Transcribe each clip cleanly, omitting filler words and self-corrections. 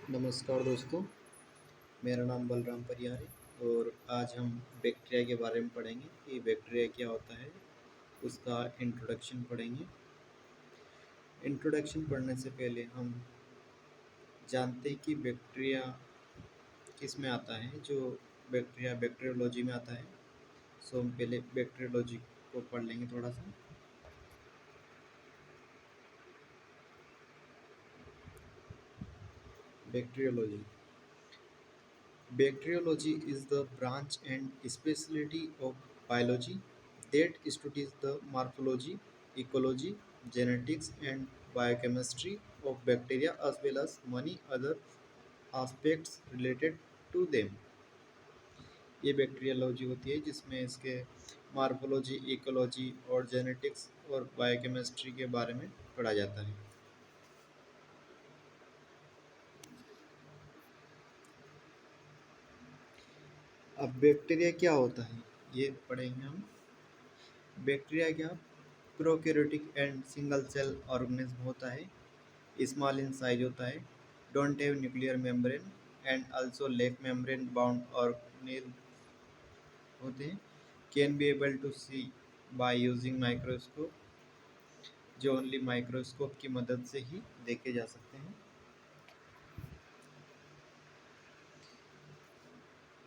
नमस्कार दोस्तों, मेरा नाम बलराम परियार है और आज हम बैक्टीरिया के बारे में पढ़ेंगे कि बैक्टीरिया क्या होता है, उसका इंट्रोडक्शन पढ़ेंगे। इंट्रोडक्शन पढ़ने से पहले हम जानते हैं कि बैक्टीरिया किस में आता है। जो बैक्टीरिया बैक्टीरियोलॉजी में आता है, सो हम पहले बैक्टीरियोलॉजी को पढ़ लेंगे थोड़ा सा। Bacteriology Bacteriology is the branch and specialty of biology that studies the morphology, ecology, genetics, and biochemistry of bacteria as well as many other aspects related to them. ये बैक्टीरियोलॉजी होती है जिसमें इसके मार्फोलॉजी, इकोलॉजी और genetics और biochemistry के बारे में पढ़ा जाता है। अब बैक्टीरिया क्या होता है ये पढ़ेंगे हम। बैक्टीरिया क्या prokaryotic and single cell organism होता है, स्मॉल इन साइज होता है, don't have nuclear membrane and also lack membrane bound organelle होते हैं, can be able to see by using microscope, जो ओनली माइक्रोस्कोप की मदद से ही देखे जा सकते हैं।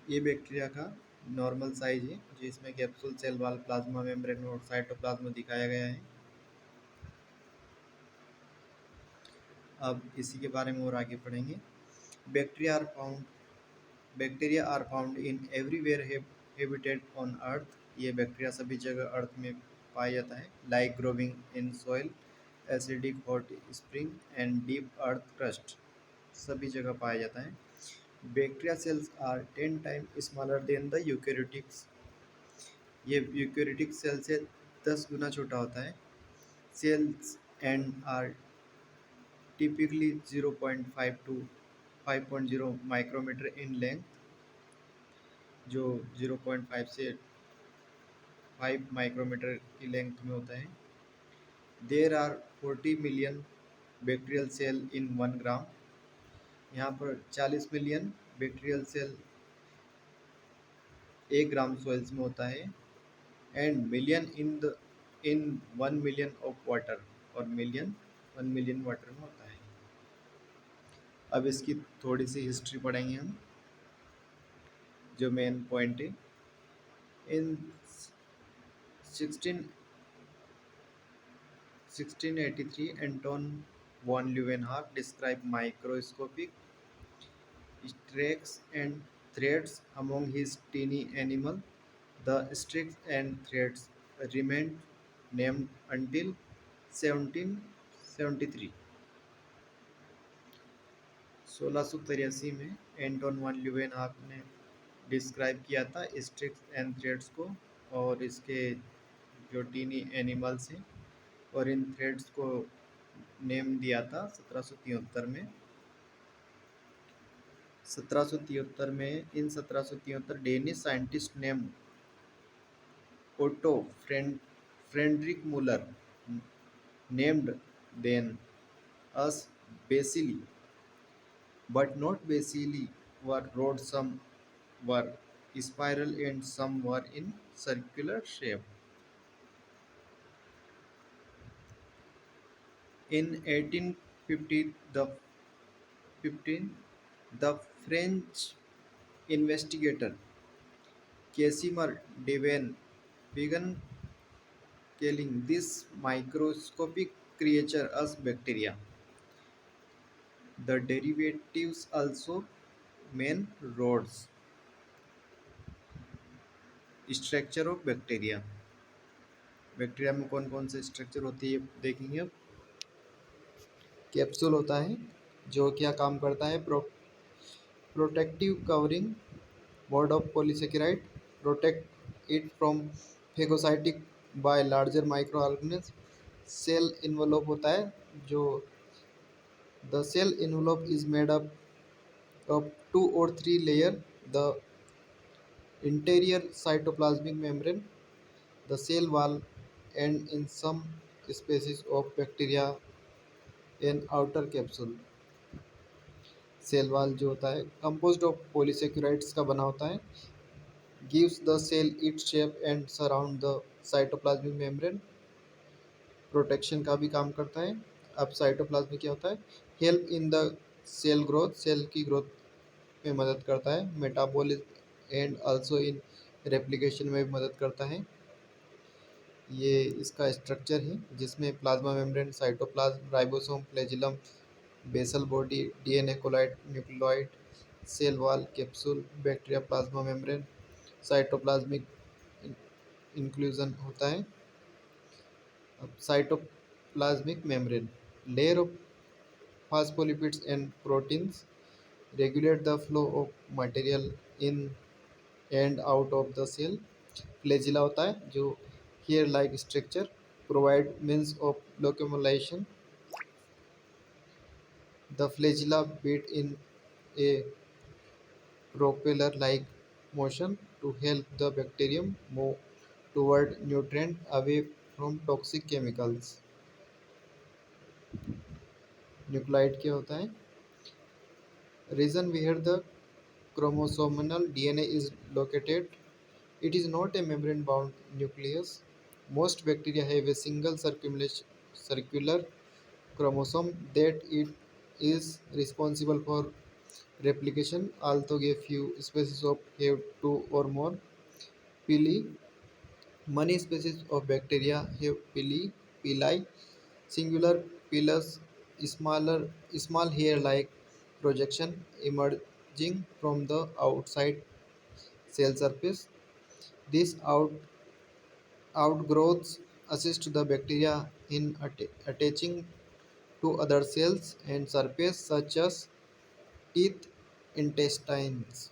ये बैक्टीरिया का नॉर्मल साइज है जिसमें capsule, cell wall, plasma membrane और साइटोप्लाज्म दिखाया गया है। अब इसी के बारे में और आगे पढ़ेंगे। Bacteria are found bacteria are found in everywhere habitat on earth. ये बैक्टीरिया सभी जगह अर्थ में पाया जाता है। Like growing in soil, acidic hot spring and deep earth crust, सभी जगह पाया जाता है। Bacteria cells are 10 time smaller than the eukaryotics. ये यूकैरियोटिक सेल से 10 गुना छोटा होता है। Cells and are typically 0.5 to 5.0 micrometer in length, जो 0.5 से 5 माइक्रोमीटर की लेंथ में होता है। There are 40 million bacterial cell in 1 gram. यहाँ पर 40 million bacterial cell 1 gram soils में होता है। And million in 1 million of water, और 1 मिलियन वाटर में होता है। अब इसकी थोड़ी सी हिस्ट्री पढ़ेंगे हम, जो मेन पॉइंट है। इन 1683 Anton von Leeuwenhoek described microscopic streaks and threads among his tiny animal. The streaks and threads remained named until 1773। 1683 में एंटोन वन ल्यूवेनहॉक ने डिस्क्राइब किया था स्ट्रिक्स एंड थ्रेड्स को और इसके जो टीनी एनिमल्स हैं, और इन थ्रेड्स को नेम दिया था 1773 में। 1773 में in 1773 Danish scientist name Otto Friedrich Muller named then as bacilli, but not basically, were rods, some were spiral and some were in circular shape. In 1850, the French investigator Casimir Devane began calling this microscopic creature as bacteria. The derivatives also mean rods. Structure of bacteria. Bacteria में कौन कौन से structure होती है देखेंगे अब। Capsule होता है जो क्या काम करता है, protective covering board of polysaccharide, protect it from phagocytic by larger microorganism. Cell envelope होता है जो the cell envelope is made up of 2 or 3 layer, the interior cytoplasmic membrane, the cell wall, and in some species of bacteria an outer capsule. Cell wall जो होता है composed of पॉलीसेक्यूराइड्स का बना होता है, gives the cell its shape and surround the cytoplasmic membrane, protection का भी काम करता है। अब साइटोप्लाज्म में क्या होता है, help in the cell growth, cell की ग्रोथ में मदद करता है, metabolism and also in replication में भी मदद करता है। ये इसका स्ट्रक्चर है जिसमें plasma membrane, cytoplasm, ribosome, flagellum, basal body, DNA colloid, nucleoid, cell wall, capsule, bacteria, plasma membrane, cytoplasmic inclusion होता है। अब cytoplasmic membrane, layer of phospholipids and proteins, regulate the flow of material in and out of the cell। Flagella होता है जो hair like structure, provide means of locomotion। The flagella beat in a propeller like motion to help the bacterium move toward nutrient away from toxic chemicals। Nuclide क्या होता है, region where the chromosomal DNA is located। It is not a membrane-bound nucleus. Most bacteria have a single circular chromosome that it is responsible for replication, although a few species of have two or more pili. Many species of bacteria have pili, singular pilus, small hair-like projection emerging from the outside cell surface. These outgrowths assist the bacteria in attaching to other cells and surface such as teeth, intestines।